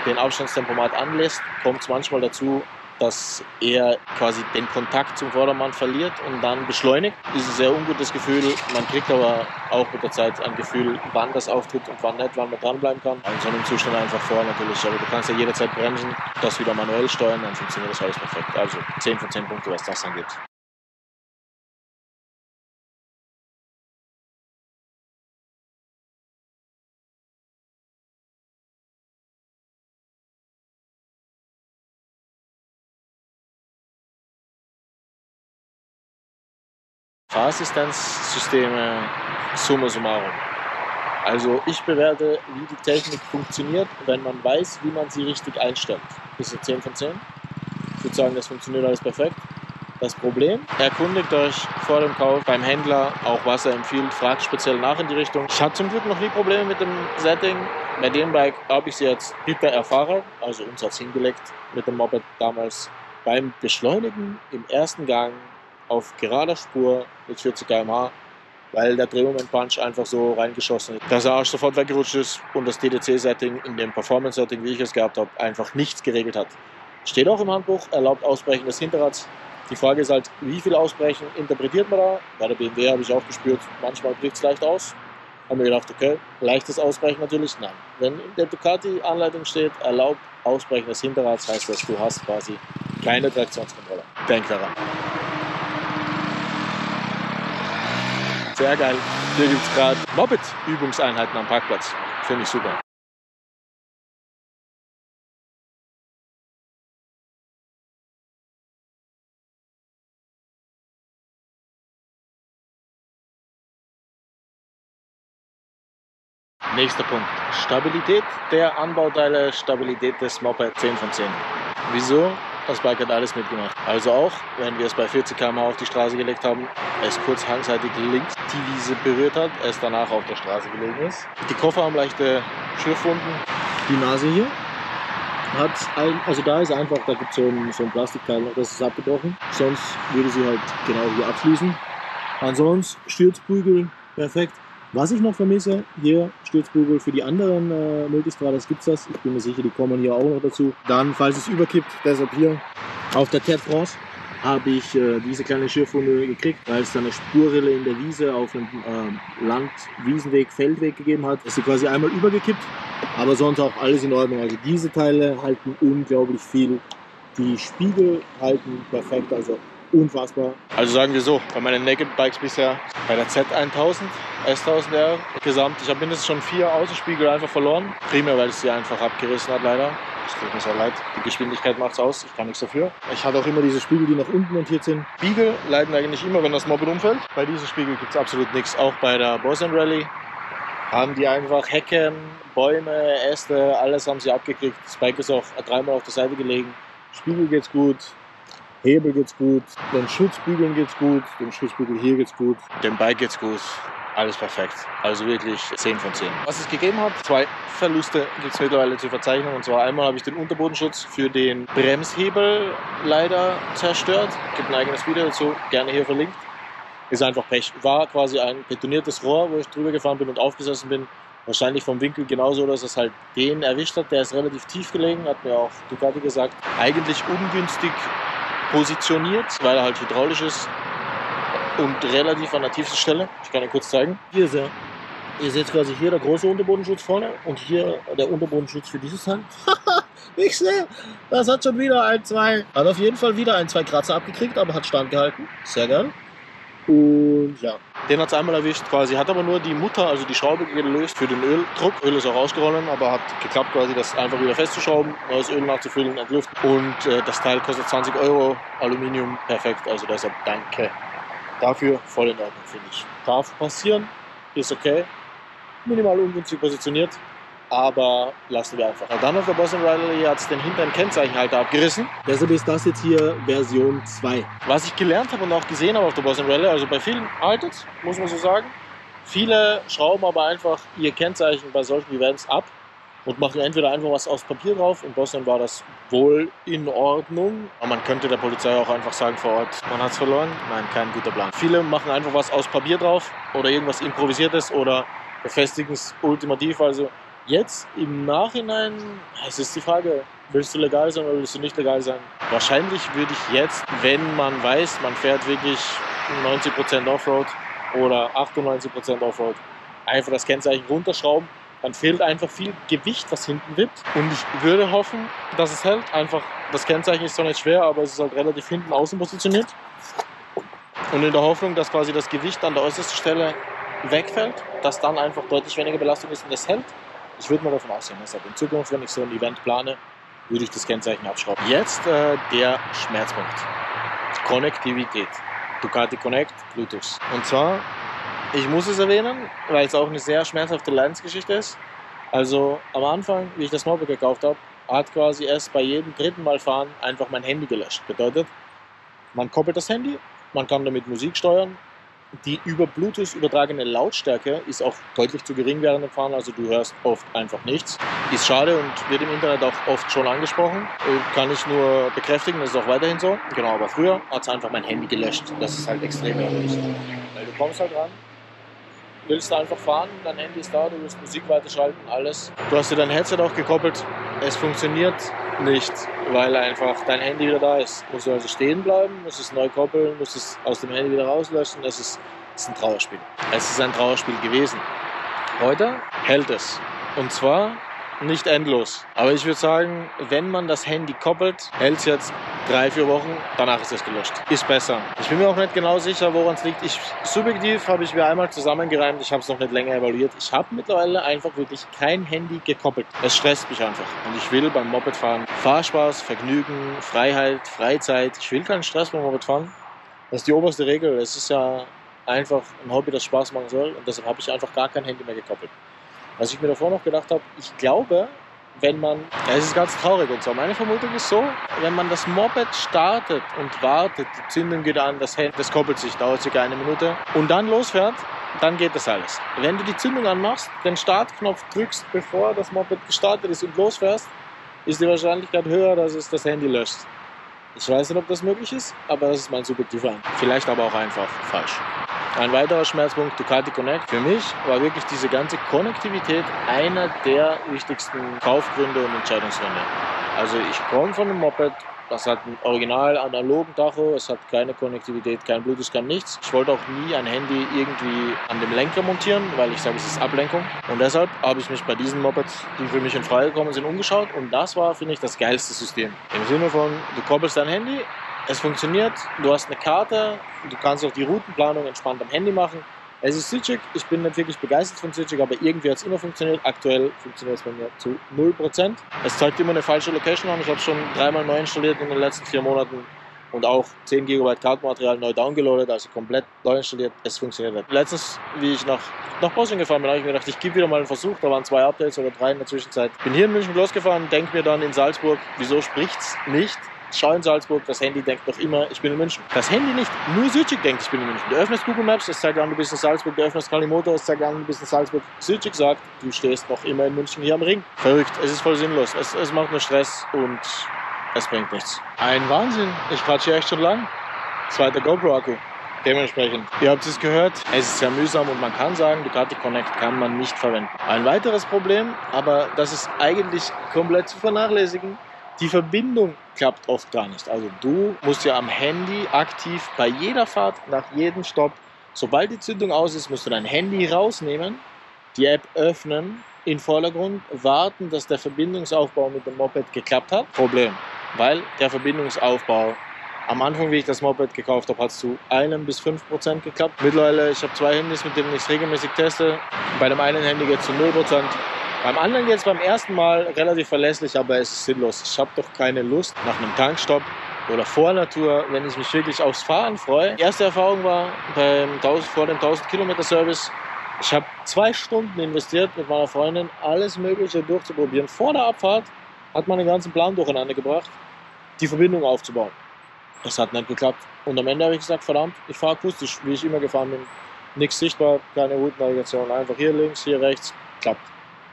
den Abstandstempomat anlässt, kommt es manchmal dazu, dass er quasi den Kontakt zum Vordermann verliert und dann beschleunigt. Das ist ein sehr ungutes Gefühl. Man kriegt aber auch mit der Zeit ein Gefühl, wann das auftritt und wann nicht, wann man dranbleiben kann. In so einem Zustand einfach vor natürlich. Aber du kannst ja jederzeit bremsen, das wieder manuell steuern, dann funktioniert das alles perfekt. Also 10 von 10 Punkte, was das angeht. Fahrassistenzsysteme, summa summarum. Also ich bewerte, wie die Technik funktioniert, wenn man weiß, wie man sie richtig einstellt. Das ist 10 von 10. Ich würde sagen, das funktioniert alles perfekt. Das Problem, erkundigt euch vor dem Kauf beim Händler, auch was er empfiehlt, fragt speziell nach in die Richtung. Ich hatte zum Glück noch nie Probleme mit dem Setting. Bei dem Bike habe ich sie jetzt bitter erfahren, also uns hat es hingelegt mit dem Moped damals beim Beschleunigen im ersten Gang auf gerader Spur mit 40 km/h, weil der Drehmoment-Punch einfach so reingeschossen ist, dass der Arsch sofort weggerutscht ist und das DDC-Setting in dem Performance-Setting, wie ich es gehabt habe, einfach nichts geregelt hat. Steht auch im Handbuch, erlaubt Ausbrechen des Hinterrads. Die Frage ist halt, wie viel Ausbrechen interpretiert man da? Bei der BMW habe ich auch gespürt, manchmal bricht es leicht aus. Haben mir gedacht, okay, leichtes Ausbrechen natürlich, nein. Wenn in der Ducati-Anleitung steht, erlaubt Ausbrechen des Hinterrads, heißt das, du hast quasi keine Traktionskontrolle. Denk daran. Sehr geil. Hier gibt es gerade Moped-Übungseinheiten am Parkplatz. Finde ich super. Nächster Punkt. Stabilität der Anbauteile, Stabilität des Moped 10 von 10. Wieso? das Bike hat alles mitgemacht. Also auch, wenn wir es bei 40 km/h auf die Straße gelegt haben, es kurz hangseitig links die Wiese berührt hat, es danach auf der Straße gelegen ist. Die Koffer haben leichte Schürfwunden. Die Nase hier hat also da ist einfach, da gibt es so ein Plastikteil, das ist abgebrochen. Sonst würde sie halt genau hier abschließen. Ansonsten Stützbügel, perfekt. Was ich noch vermisse, hier Stützbügel für die anderen Multistradas gibt es das. Ich bin mir sicher, die kommen hier auch noch dazu. Dann, falls es überkippt, deshalb hier auf der Terre France habe ich diese kleine Schürfwunde gekriegt, weil es da eine Spurrille in der Wiese auf einem Wiesenweg, Feldweg gegeben hat. Ist sie quasi einmal übergekippt, aber sonst auch alles in Ordnung. Also diese Teile halten unglaublich viel. Die Spiegel halten perfekt, also unfassbar. Also sagen wir so, bei meinen Naked Bikes bisher bei der Z1000, S1000R gesamt, ich habe mindestens schon 4 Außenspiegel einfach verloren. Primär, weil es sie einfach abgerissen hat, leider. Es tut mir sehr leid, die Geschwindigkeit macht es aus, ich kann nichts dafür. Ich hatte auch immer diese Spiegel, die nach unten montiert sind. Spiegel leiden eigentlich immer, wenn das Moped umfällt. Bei diesem Spiegel gibt es absolut nichts. Auch bei der Boston Rally haben die einfach Hecken, Bäume, Äste, alles haben sie abgekriegt. Das Bike ist auch 3-mal auf der Seite gelegen. Spiegel geht's gut. Hebel geht's gut, den Schutzbügeln geht's gut, dem Schutzbügel hier geht's gut. Dem Bike geht's gut, alles perfekt. Also wirklich 10 von 10. Was es gegeben hat, 2 Verluste gibt es mittlerweile zu verzeichnen. Und zwar einmal habe ich den Unterbodenschutz für den Bremshebel leider zerstört. Gibt ein eigenes Video dazu, gerne hier verlinkt. Ist einfach Pech. War quasi ein betoniertes Rohr, wo ich drüber gefahren bin und aufgesessen bin. Wahrscheinlich vom Winkel genauso, dass es halt den erwischt hat. Der ist relativ tief gelegen, hat mir auch Ducati gesagt. Eigentlich ungünstig positioniert, weil er halt hydraulisch ist und relativ an der tiefsten Stelle. Ich kann ihn kurz zeigen. Hier ist er. Ihr seht quasi hier der große Unterbodenschutz vorne und hier der Unterbodenschutz für dieses Teil. Ich sehe, das hat schon wieder hat auf jeden Fall wieder 2 Kratzer abgekriegt, aber hat standgehalten. Sehr geil. Und ja. Den hat es einmal erwischt quasi, hat aber nur die Mutter, also die Schraube gelöst für den Öldruck. Öl ist auch rausgerollen, aber hat geklappt quasi, das einfach wieder festzuschrauben, neues Öl nachzufüllen, entlüften. Und das Teil kostet 20 €, Aluminium, perfekt, also deshalb danke. Dafür voll in Ordnung, finde ich. Darf passieren, ist okay. Minimal ungünstig positioniert, aber lassen wir einfach. Dann auf der Boston Rally hat es den hinteren Kennzeichenhalter abgerissen. Deshalb ist das jetzt hier Version 2. Was ich gelernt habe und auch gesehen habe auf der Boston Rally, also bei vielen haltet, muss man so sagen, viele schrauben aber einfach ihr Kennzeichen bei solchen Events ab und machen entweder einfach was aus Papier drauf. In Boston war das wohl in Ordnung, aber man könnte der Polizei auch einfach sagen vor Ort, man hat es verloren. Nein, kein guter Plan. Viele machen einfach was aus Papier drauf oder irgendwas Improvisiertes oder befestigen es ultimativ. Also jetzt im Nachhinein, es ist die Frage, willst du legal sein oder willst du nicht legal sein? Wahrscheinlich würde ich jetzt, wenn man weiß, man fährt wirklich 90% Offroad oder 98% Offroad, einfach das Kennzeichen runterschrauben. Dann fehlt einfach viel Gewicht, was hinten wippt. Und ich würde hoffen, dass es hält. Einfach, das Kennzeichen ist zwar nicht schwer, aber es ist halt relativ hinten außen positioniert. Und in der Hoffnung, dass quasi das Gewicht an der äußersten Stelle wegfällt, dass dann einfach deutlich weniger Belastung ist und es hält. Ich würde mal davon ausgehen, deshalb in Zukunft, wenn ich so ein Event plane, würde ich das Kennzeichen abschrauben. Jetzt der Schmerzpunkt. Konnektivität. Ducati Connect, Bluetooth. Und zwar, ich muss es erwähnen, weil es auch eine sehr schmerzhafte Leidensgeschichte ist. Also am Anfang, wie ich das Moped gekauft habe, hat quasi erst bei jedem 3. Mal fahren einfach mein Handy gelöscht. Bedeutet, man koppelt das Handy, man kann damit Musik steuern. Die über Bluetooth übertragene Lautstärke ist auch deutlich zu gering während dem Fahren, also du hörst oft einfach nichts. Ist schade und wird im Internet auch oft schon angesprochen. Kann ich nur bekräftigen, das ist auch weiterhin so. Genau, aber früher hat es einfach mein Handy gelöscht. Das ist halt extrem ärgerlich. Weil du kommst halt ran, willst du einfach fahren, dein Handy ist da, du willst Musik weiterschalten, alles. Du hast dir dein Headset auch gekoppelt, es funktioniert nicht, weil einfach dein Handy wieder da ist. Musst du also stehen bleiben, musst es neu koppeln, musst es aus dem Handy wieder rauslöschen. Es ist ein Trauerspiel. Es ist ein Trauerspiel gewesen. Heute hält es. Und zwar nicht endlos. Aber ich würde sagen, wenn man das Handy koppelt, hält es jetzt 3-4 Wochen, danach ist es gelöscht. Ist besser. Ich bin mir auch nicht genau sicher, woran es liegt. Subjektiv habe ich mir einmal zusammengereimt, ich habe es noch nicht länger evaluiert. Ich habe mittlerweile einfach wirklich kein Handy gekoppelt. Es stresst mich einfach. Und ich will beim Mopedfahren Fahrspaß, Vergnügen, Freiheit, Freizeit. Ich will keinen Stress beim Mopedfahren. Das ist die oberste Regel. Es ist ja einfach ein Hobby, das Spaß machen soll. Und deshalb habe ich einfach gar kein Handy mehr gekoppelt. Was ich mir davor noch gedacht habe, ich glaube, wenn man, ja, es ist ganz traurig und so, meine Vermutung ist so, wenn man das Moped startet und wartet, die Zündung geht an, das koppelt sich, dauert ca. 1 Minute und dann losfährt, dann geht das alles. Wenn du die Zündung anmachst, den Startknopf drückst, bevor das Moped gestartet ist und losfährst, ist die Wahrscheinlichkeit höher, dass es das Handy löscht. Ich weiß nicht, ob das möglich ist, aber das ist mein subjektiver Eindruck. Vielleicht aber auch einfach falsch. Ein weiterer Schmerzpunkt, Ducati Connect. Für mich war wirklich diese ganze Konnektivität einer der wichtigsten Kaufgründe und Entscheidungsgründe. Also ich komme von einem Moped, das hat einen original analogen Tacho, es hat keine Konnektivität, kein Bluetooth, kein nichts. Ich wollte auch nie ein Handy irgendwie an dem Lenker montieren, weil ich sage, es ist Ablenkung. Und deshalb habe ich mich bei diesen Mopeds, die für mich in Frage gekommen sind, umgeschaut. Und das war, finde ich, das geilste System. Im Sinne von, du koppelst dein Handy, es funktioniert, du hast eine Karte, du kannst auch die Routenplanung entspannt am Handy machen. Es ist Cicik, ich bin nicht wirklich begeistert von Cicik, aber irgendwie hat es immer funktioniert. Aktuell funktioniert es bei mir zu 0%. Es zeigt immer eine falsche Location an. Ich habe es schon 3-mal neu installiert in den letzten 4 Monaten und auch 10 GB Kartenmaterial neu downgeloadet, also komplett neu installiert. Es funktioniert nicht. Letztens, wie ich nach Bosnien gefahren bin, habe ich mir gedacht, ich gebe wieder mal einen Versuch. Da waren 2 Updates oder 3 in der Zwischenzeit. Bin hier in München losgefahren, denke mir dann in Salzburg, wieso spricht's nicht? Schau in Salzburg, das Handy denkt noch immer, ich bin in München. Das Handy nicht, nur Cicik denkt, ich bin in München. Du öffnest Google Maps, es zeigt an, du bist in Salzburg. Du öffnest Kalimoto, es zeigt an, du bist in Salzburg. Cicik sagt, du stehst noch immer in München hier am Ring. Verrückt, es ist voll sinnlos. Es macht nur Stress und es bringt nichts. Ein Wahnsinn, ich quatsche hier echt schon lang. 2. GoPro-Akku. Dementsprechend, ihr habt es gehört, es ist sehr mühsam und man kann sagen, Ducati Connect kann man nicht verwenden. Ein weiteres Problem, aber das ist eigentlich komplett zu vernachlässigen, die Verbindung klappt oft gar nicht. Also du musst ja am Handy aktiv bei jeder Fahrt, nach jedem Stopp, sobald die Zündung aus ist, musst du dein Handy rausnehmen, die App öffnen, in Vordergrund, warten, dass der Verbindungsaufbau mit dem Moped geklappt hat. Problem, weil der Verbindungsaufbau am Anfang, wie ich das Moped gekauft habe, hat es zu 1 bis 5% geklappt. Mittlerweile, ich habe 2 Handys, mit denen ich es regelmäßig teste. Bei dem einen Handy geht es zu 0%. Beim anderen geht es beim ersten Mal relativ verlässlich, aber es ist sinnlos. Ich habe doch keine Lust nach einem Tankstopp oder vor einer Tour, wenn ich mich wirklich aufs Fahren freue. Die erste Erfahrung war vor dem 1000 Kilometer Service. Ich habe 2 Stunden investiert mit meiner Freundin, alles Mögliche durchzuprobieren. Vor der Abfahrt hat man den ganzen Plan durcheinander gebracht, die Verbindung aufzubauen. Es hat nicht geklappt. Und am Ende habe ich gesagt, verdammt, ich fahre akustisch, wie ich immer gefahren bin. Nichts sichtbar, keine Routennavigation, einfach hier links, hier rechts, klappt.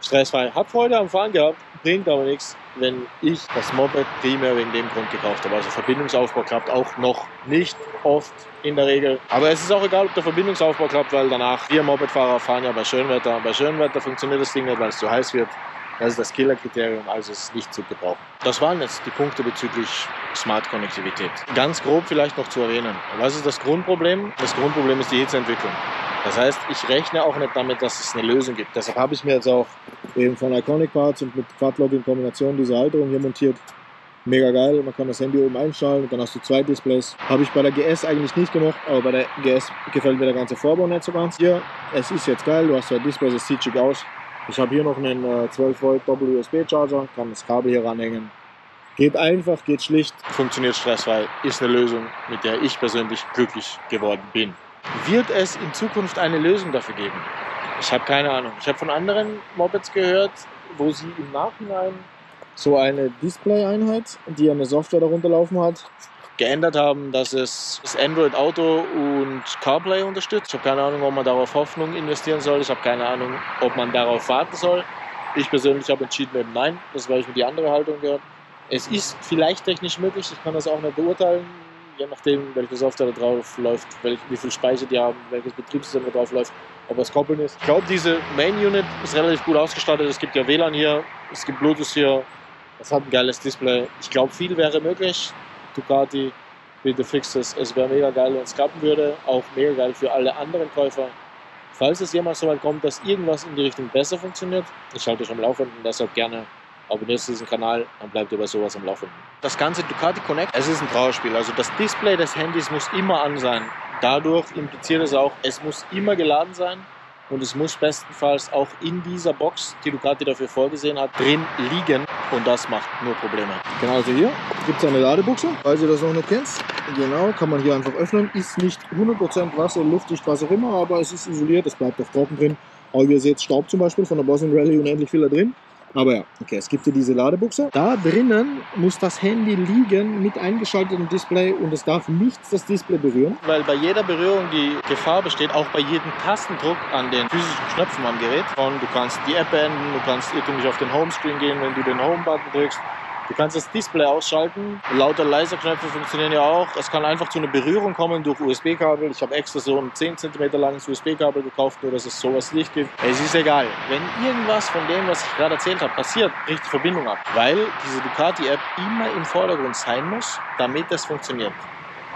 Stressfrei. Hab Freude am Fahren gehabt, bringt aber nichts, wenn ich das Moped primär wegen dem Grund gekauft habe. Also Verbindungsaufbau klappt auch noch nicht oft in der Regel. Aber es ist auch egal, ob der Verbindungsaufbau klappt, weil danach, wir Mopedfahrer fahren ja bei Schönwetter. Bei Schönwetter funktioniert das Ding nicht, weil es zu heiß wird. Das ist das Killerkriterium, also es ist nicht zu gebrauchen. Das waren jetzt die Punkte bezüglich Smart-Konnektivität. Ganz grob vielleicht noch zu erwähnen. Was ist das Grundproblem? Das Grundproblem ist die Hitzeentwicklung. Das heißt, ich rechne auch nicht damit, dass es eine Lösung gibt. Deshalb habe ich mir jetzt auch eben von Iconic Parts und mit Quadlock in Kombination diese Halterung hier montiert. Mega geil, man kann das Handy oben einstellen und dann hast du 2 Displays. Habe ich bei der GS eigentlich nicht gemacht, aber bei der GS gefällt mir der ganze Vorbau nicht so ganz. Hier, es ist jetzt geil, du hast 2 Displays, es sieht schick aus. Ich habe hier noch einen 12 Volt Doppel-USB-Charger, kann das Kabel hier ranhängen. Geht einfach, geht schlicht, funktioniert stressfrei, ist eine Lösung, mit der ich persönlich glücklich geworden bin. Wird es in Zukunft eine Lösung dafür geben? Ich habe keine Ahnung. Ich habe von anderen Mopeds gehört, wo sie im Nachhinein so eine Display-Einheit, die eine Software darunter laufen hat, geändert haben, dass es das Android Auto und CarPlay unterstützt. Ich habe keine Ahnung, ob man darauf Hoffnung investieren soll. Ich habe keine Ahnung, ob man darauf warten soll. Ich persönlich habe entschieden eben nein. Das weil ich mir die andere Haltung gehört. Es ist vielleicht technisch möglich. Ich kann das auch nicht beurteilen. Je nachdem, welche Software da drauf läuft, wie viel Speicher die haben, welches Betriebssystem da drauf läuft, ob das Koppeln ist. Ich glaube, diese Main Unit ist relativ gut ausgestattet. Es gibt ja WLAN hier, es gibt Bluetooth hier. Es hat ein geiles Display. Ich glaube, viel wäre möglich. Ducati, bitte fix es. Es wäre mega geil, wenn es klappen würde. Auch mega geil für alle anderen Käufer. Falls es jemals so weit kommt, dass irgendwas in die Richtung besser funktioniert, ich halte euch am Laufenden, deshalb gerne abonniert diesen Kanal, dann bleibt ihr bei sowas am Laufenden. Das ganze Ducati Connect, es ist ein Trauerspiel. Also das Display des Handys muss immer an sein. Dadurch impliziert es auch, es muss immer geladen sein und es muss bestenfalls auch in dieser Box, die Ducati dafür vorgesehen hat, drin liegen und das macht nur Probleme. Genau, also hier gibt es eine Ladebuchse, falls ihr das noch nicht kennt. Genau, kann man hier einfach öffnen. Ist nicht 100% Wasser, luftdicht, was auch immer, aber es ist isoliert, es bleibt auch trocken drin. Aber wie ihr seht, Staub zum Beispiel von der Bosnien Rallye unendlich viel da drin. Aber ja, okay, es gibt hier diese Ladebuchse. Da drinnen muss das Handy liegen mit eingeschaltetem Display und es darf nichts das Display berühren. Weil bei jeder Berührung die Gefahr besteht, auch bei jedem Tastendruck an den physischen Knöpfen am Gerät. Und du kannst die App beenden, du kannst irrtümlich auf den Homescreen gehen, wenn du den Home-Button drückst. Du kannst das Display ausschalten. Lauter Laserknöpfe funktionieren ja auch. Es kann einfach zu einer Berührung kommen durch USB-Kabel. Ich habe extra so ein 10 cm langes USB-Kabel gekauft, nur dass es sowas nicht gibt. Es ist egal. Wenn irgendwas von dem, was ich gerade erzählt habe, passiert, bricht die Verbindung ab. Weil diese Ducati-App immer im Vordergrund sein muss, damit es funktioniert.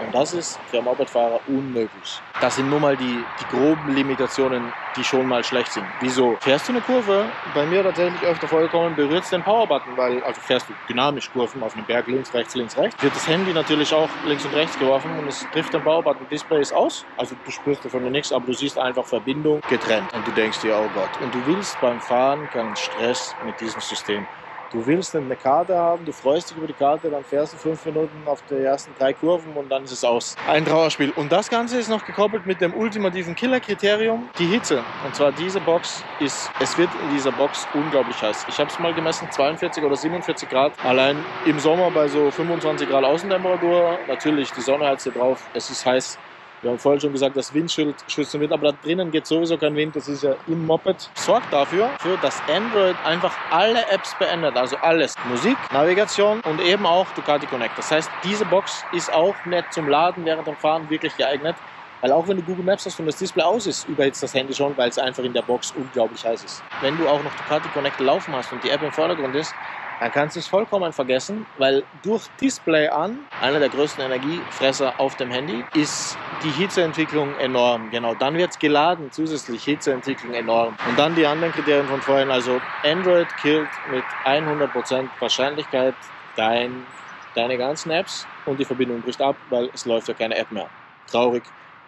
Und das ist für Mopedfahrer unmöglich. Das sind nur mal die groben Limitationen, die schon mal schlecht sind. Wieso? Fährst du eine Kurve, bei mir tatsächlich öfter vorgekommen, berührst den Power-Button, weil, also fährst du dynamisch Kurven auf einem Berg links, rechts, wird das Handy natürlich auch links und rechts geworfen und es trifft den Power-Button, Display ist aus, also du spürst davon nichts, aber du siehst einfach Verbindung getrennt und du denkst dir, oh Gott. Und du willst beim Fahren keinen Stress mit diesem System. Du willst eine Karte haben, du freust dich über die Karte, dann fährst du 5 Minuten auf die ersten 3 Kurven und dann ist es aus. Ein Trauerspiel. Und das Ganze ist noch gekoppelt mit dem ultimativen Killerkriterium, die Hitze. Und zwar diese Box es wird in dieser Box unglaublich heiß. Ich habe es mal gemessen, 42 oder 47 Grad. Allein im Sommer bei so 25 Grad Außentemperatur. Natürlich, die Sonne heizt hier drauf, es ist heiß. Wir haben vorhin schon gesagt, das Windschild schützt mit, aber da drinnen geht sowieso kein Wind, das ist ja im Moped. Sorgt dafür, dass Android einfach alle Apps beendet, also alles. Musik, Navigation und eben auch Ducati Connect. Das heißt, diese Box ist auch nicht zum Laden während dem Fahren wirklich geeignet, weil auch wenn du Google Maps hast und das Display aus ist, überhitzt das Handy schon, weil es einfach in der Box unglaublich heiß ist. Wenn du auch noch Ducati Connect laufen hast und die App im Vordergrund ist, dann kannst du es vollkommen vergessen, weil durch Display an, einer der größten Energiefresser auf dem Handy, ist die Hitzeentwicklung enorm. Genau, dann wird es geladen, zusätzlich Hitzeentwicklung enorm. Und dann die anderen Kriterien von vorhin, also Android killt mit 100% Wahrscheinlichkeit deine ganzen Apps und die Verbindung bricht ab, weil es läuft ja keine App mehr. Traurig.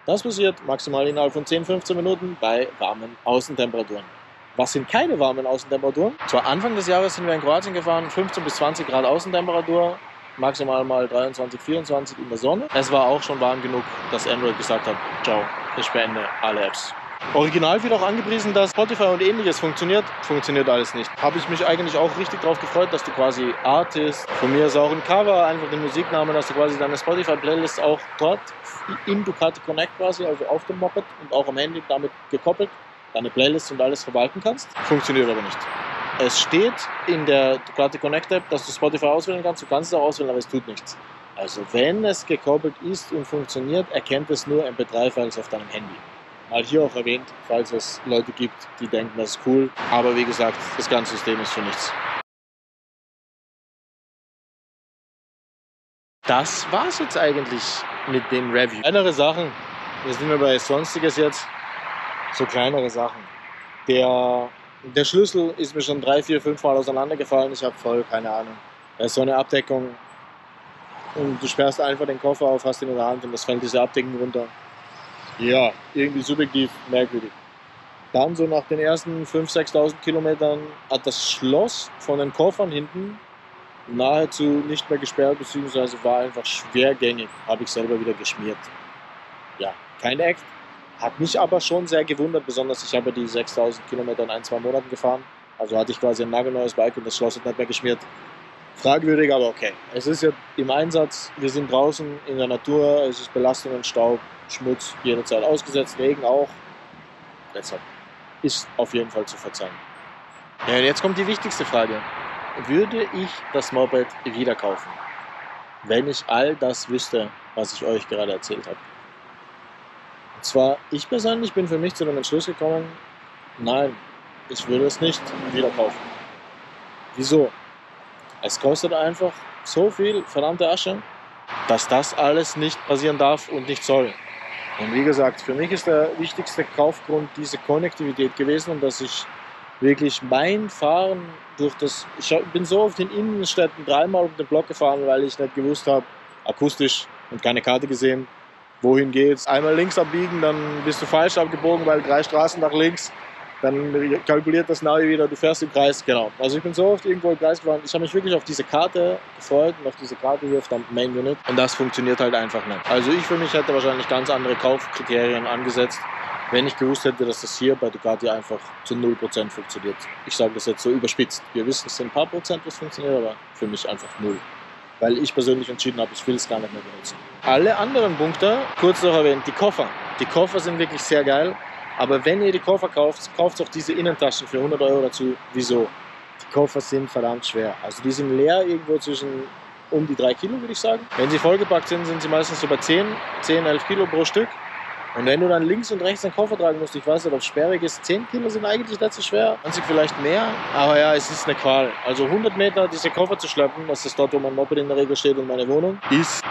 Das passiert maximal innerhalb von 10-15 Minuten bei warmen Außentemperaturen. Was sind keine warmen Außentemperaturen? Zwar Anfang des Jahres sind wir in Kroatien gefahren, 15 bis 20 Grad Außentemperatur, maximal mal 23, 24 in der Sonne. Es war auch schon warm genug, dass Android gesagt hat, ciao, ich beende alle Apps. Original wird auch angepriesen, dass Spotify und ähnliches funktioniert. Funktioniert alles nicht. Habe ich mich eigentlich auch richtig darauf gefreut, dass du quasi Artist, von mir ist auch ein Cover, einfach den Musiknamen, dass du quasi deine Spotify-Playlist auch dort in Ducati Connect quasi, also auf dem Moped und auch am Handy damit gekoppelt, deine Playlist und alles verwalten kannst. Funktioniert aber nicht. Es steht in der Ducati Connect App, dass du Spotify auswählen kannst. Du kannst es auch auswählen, aber es tut nichts. Also wenn es gekoppelt ist und funktioniert, erkennt es nur MP3-Files auf deinem Handy. Mal hier auch erwähnt, falls es Leute gibt, die denken, das ist cool. Aber wie gesagt, das ganze System ist für nichts. Das war's jetzt eigentlich mit dem Review. Kleinere Sachen, wir sind bei Sonstiges jetzt. So kleinere Sachen. Der Schlüssel ist mir schon 3, 4, 5 Mal auseinandergefallen. Ich habe voll keine Ahnung. Da ist so eine Abdeckung und du sperrst einfach den Koffer auf, hast ihn in der Hand und das fällt diese Abdeckung runter. Ja, irgendwie subjektiv merkwürdig. Dann so nach den ersten 5.000, 6.000 Kilometern hat das Schloss von den Koffern hinten nahezu nicht mehr gesperrt, beziehungsweise war einfach schwergängig. Habe ich selber wieder geschmiert. Ja, kein Act. Hat mich aber schon sehr gewundert, besonders ich habe die 6.000 Kilometer in 1-2 Monaten gefahren. Also hatte ich quasi ein nagelneues Bike und das Schloss hat nicht mehr geschmiert. Fragwürdig, aber okay. Es ist ja im Einsatz, wir sind draußen in der Natur, es ist Belastung und Staub, Schmutz jederzeit ausgesetzt, Regen auch. Deshalb ist auf jeden Fall zu verzeihen. Ja, und jetzt kommt die wichtigste Frage. Würde ich das Moped wieder kaufen, wenn ich all das wüsste, was ich euch gerade erzählt habe? Und zwar, ich persönlich bin für mich zu dem Entschluss gekommen, nein, ich würde es nicht wieder kaufen. Wieso? Es kostet einfach so viel verdammte Asche, dass das alles nicht passieren darf und nicht soll. Und wie gesagt, für mich ist der wichtigste Kaufgrund diese Konnektivität gewesen und dass ich wirklich mein Fahren durch das... Ich bin so auf den Innenstädten 3-mal um den Block gefahren, weil ich nicht gewusst habe, akustisch und keine Karte gesehen, wohin geht's. Einmal links abbiegen, dann bist du falsch abgebogen, weil 3 Straßen nach links. Dann kalkuliert das Navi wieder, du fährst im Kreis. Genau. Also ich bin so oft irgendwo im Kreis gefahren. Ich habe mich wirklich auf diese Karte gefreut und auf diese Karte hier auf der Main Unit. Und das funktioniert halt einfach nicht. Also ich für mich hätte wahrscheinlich ganz andere Kaufkriterien angesetzt. wenn ich gewusst hätte, dass das hier bei Ducati einfach zu 0% funktioniert. Ich sage das jetzt so überspitzt. Wir wissen, es sind ein paar Prozent, was funktioniert, aber für mich einfach 0. Weil ich persönlich entschieden habe, ich will es gar nicht mehr benutzen. Alle anderen Punkte, kurz noch erwähnt, die Koffer. Die Koffer sind wirklich sehr geil. Aber wenn ihr die Koffer kauft, kauft auch diese Innentaschen für 100 € dazu. Wieso? Die Koffer sind verdammt schwer. Also die sind leer irgendwo zwischen um die 3 Kilo, würde ich sagen. Wenn sie vollgepackt sind, sind sie meistens so bei 10, 11 Kilo pro Stück. Und wenn du dann links und rechts einen Koffer tragen musst, ich weiß nicht, ob es sperrig ist, 10 Kilo sind eigentlich nicht so schwer, 20 vielleicht mehr, aber ja, es ist eine Qual. Also 100 Meter diese Koffer zu schleppen, das ist dort, wo mein Moped in der Regel steht und meine Wohnung, ist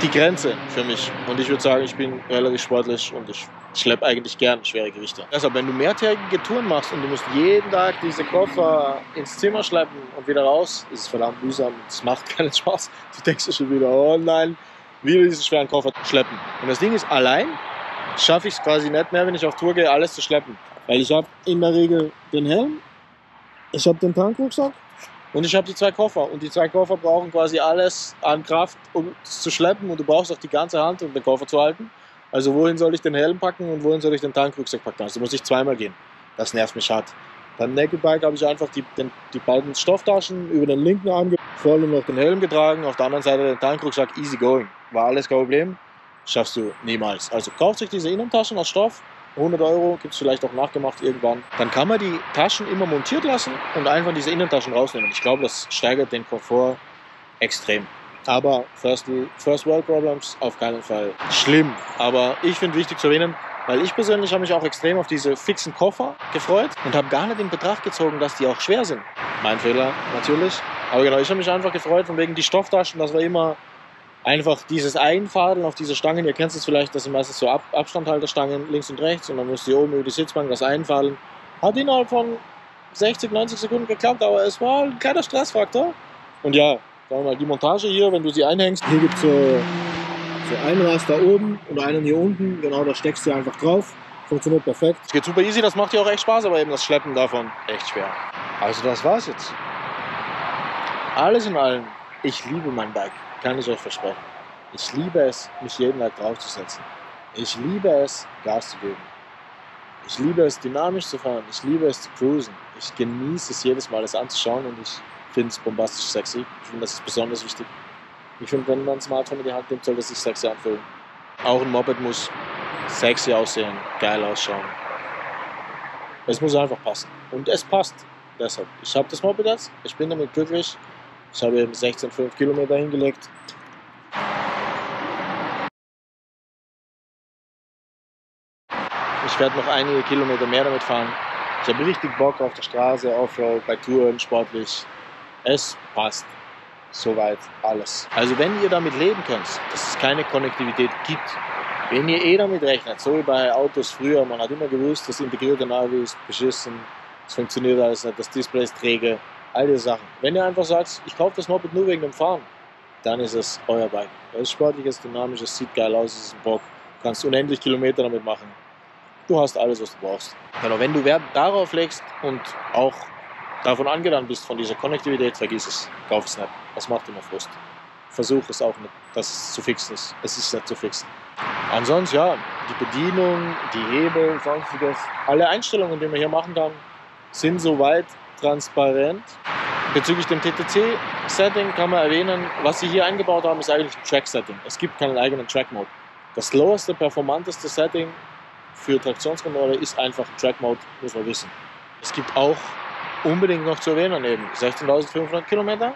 die Grenze für mich. Und ich würde sagen, ich bin relativ sportlich und ich schleppe eigentlich gern schwere Gewichte. Deshalb, wenn du mehrtägige Touren machst und du musst jeden Tag diese Koffer ins Zimmer schleppen und wieder raus, ist es verdammt mühsam, es macht keinen Spaß. Du denkst dir schon wieder, oh nein, wieder diesen schweren Koffer schleppen. Und das Ding ist, allein schaffe ich es quasi nicht mehr, wenn ich auf Tour gehe, alles zu schleppen. Weil ich habe in der Regel den Helm, ich habe den Tankrucksack und ich habe die 2 Koffer. Und die 2 Koffer brauchen quasi alles an Kraft, um es zu schleppen. Und du brauchst auch die ganze Hand, um den Koffer zu halten. Also wohin soll ich den Helm packen und wohin soll ich den Tankrucksack packen? Also muss ich zweimal gehen. Das nervt mich hart. Beim Naked Bike habe ich einfach die beiden Stofftaschen über den linken Arm, vorne noch den Helm getragen, auf der anderen Seite den Tankrucksack, easy going. War alles kein Problem. Schaffst du niemals. Also kauft euch diese Innentaschen aus Stoff, 100 €, gibt es vielleicht auch nachgemacht irgendwann. Dann kann man die Taschen immer montiert lassen und einfach diese Innentaschen rausnehmen. Ich glaube, das steigert den Komfort extrem. Aber First World Problems auf keinen Fall schlimm. Aber ich finde wichtig zu erwähnen, weil ich persönlich habe mich auch extrem auf diese fixen Koffer gefreut und habe gar nicht in Betracht gezogen, dass die auch schwer sind. Mein Fehler natürlich. Aber genau, ich habe mich einfach gefreut von wegen die Stofftaschen, das war immer einfach dieses Einfadeln auf diese Stangen, ihr kennt es vielleicht, das sind meistens so Abstandhalterstangen links und rechts und dann müsst ihr oben über die Sitzbank das einfadeln. Hat innerhalb von 60, 90 Sekunden geklappt, aber es war ein kleiner Stressfaktor. Und ja, sagen wir mal, die Montage hier, wenn du sie einhängst, Hier gibt es so ein Raster oben und einen hier unten, genau, da steckst du einfach drauf. Funktioniert perfekt. es geht super easy, das macht ja auch echt Spaß, aber eben das Schleppen davon echt schwer. Also das war's jetzt. Alles in allem, ich liebe mein Bike. Kann ich euch versprechen. Ich liebe es, mich jeden Tag draufzusetzen. Ich liebe es, Gas zu geben. Ich liebe es, dynamisch zu fahren. Ich liebe es, zu cruisen. Ich genieße es jedes Mal, es anzuschauen und ich finde es bombastisch sexy. Ich finde, das ist besonders wichtig. Ich finde, wenn man ein Smartphone in die Hand nimmt, soll es sich sexy anfühlen. Auch ein Moped muss sexy aussehen, geil ausschauen. Es muss einfach passen. Und es passt. Deshalb, ich habe das Moped jetzt, ich bin damit glücklich. Ich habe eben 16,5 Kilometer hingelegt. Ich werde noch einige Kilometer mehr damit fahren. Ich habe richtig Bock auf der Straße, Offroad, bei Touren, sportlich. Es passt. Soweit alles. Also wenn ihr damit leben könnt, dass es keine Konnektivität gibt, wenn ihr damit rechnet, so wie bei Autos früher, man hat immer gewusst, das integrierte Navi ist beschissen, es funktioniert alles nicht, das Display ist träge, all diese Sachen. Wenn ihr einfach sagt, ich kaufe das Moped nur wegen dem Fahren, dann ist es euer Bike. Es ist sportlich, es ist dynamisch, es sieht geil aus, es ist ein Bock, du kannst unendlich Kilometer damit machen. Du hast alles, was du brauchst. Aber wenn du Wert darauf legst und auch davon angetan bist, von dieser Konnektivität, vergiss es, kauf es nicht. Das macht immer Frust. Versuch es auch nicht, dass es zu fixen ist. Es ist nicht zu fixen. Ansonsten, ja, die Bedienung, die Hebel, sonstiges, alle Einstellungen, die man hier machen kann, sind soweit transparent. Bezüglich dem TTC-Setting kann man erwähnen, was sie hier eingebaut haben, ist eigentlich ein Track-Setting. Es gibt keinen eigenen Track-Mode. Das loweste, performanteste Setting für Traktionskontrolle ist einfach Track-Mode, muss man wissen. Es gibt auch unbedingt noch zu erwähnen, eben 16.500 Kilometer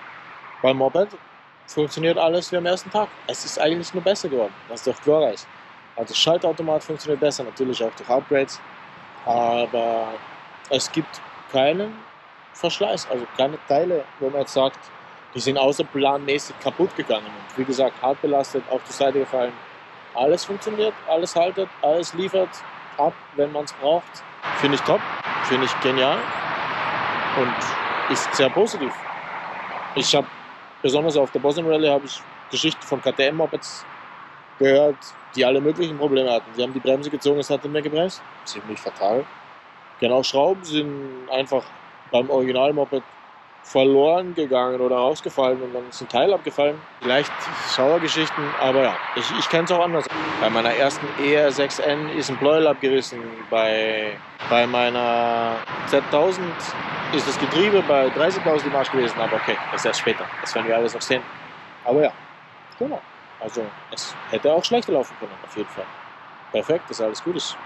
beim Moped. Funktioniert alles wie am ersten Tag. Es ist eigentlich nur besser geworden, was doch glorreich ist. Also Schaltautomat funktioniert besser, natürlich auch durch Upgrades, aber es gibt keinen Verschleiß, also keine Teile, wo man jetzt sagt, die sind außerplanmäßig kaputt gegangen und wie gesagt, hart belastet, auf die Seite gefallen. Alles funktioniert, alles haltet, alles liefert ab, wenn man es braucht. Finde ich top, finde ich genial und ist sehr positiv. Ich habe besonders auf der Boston Rallye habe ich Geschichten von KTM-Mopeds gehört, die alle möglichen Probleme hatten. Sie haben die Bremse gezogen, es hat nicht mehr gebremst. Ziemlich fatal. Genau, Schrauben sind einfach beim Original-Moped verloren gegangen oder rausgefallen und dann ist ein Teil abgefallen. Vielleicht Schauergeschichten, aber ja, ich kenne es auch anders. Bei meiner ersten ER6N ist ein Pleuel abgerissen. Bei meiner Z1000 ist das Getriebe bei 30.000 im Arsch gewesen, aber okay, das ist erst später. Das werden wir alles noch sehen. Aber ja, genau. Also es hätte auch schlechter laufen können, auf jeden Fall. Perfekt, dass alles gut ist.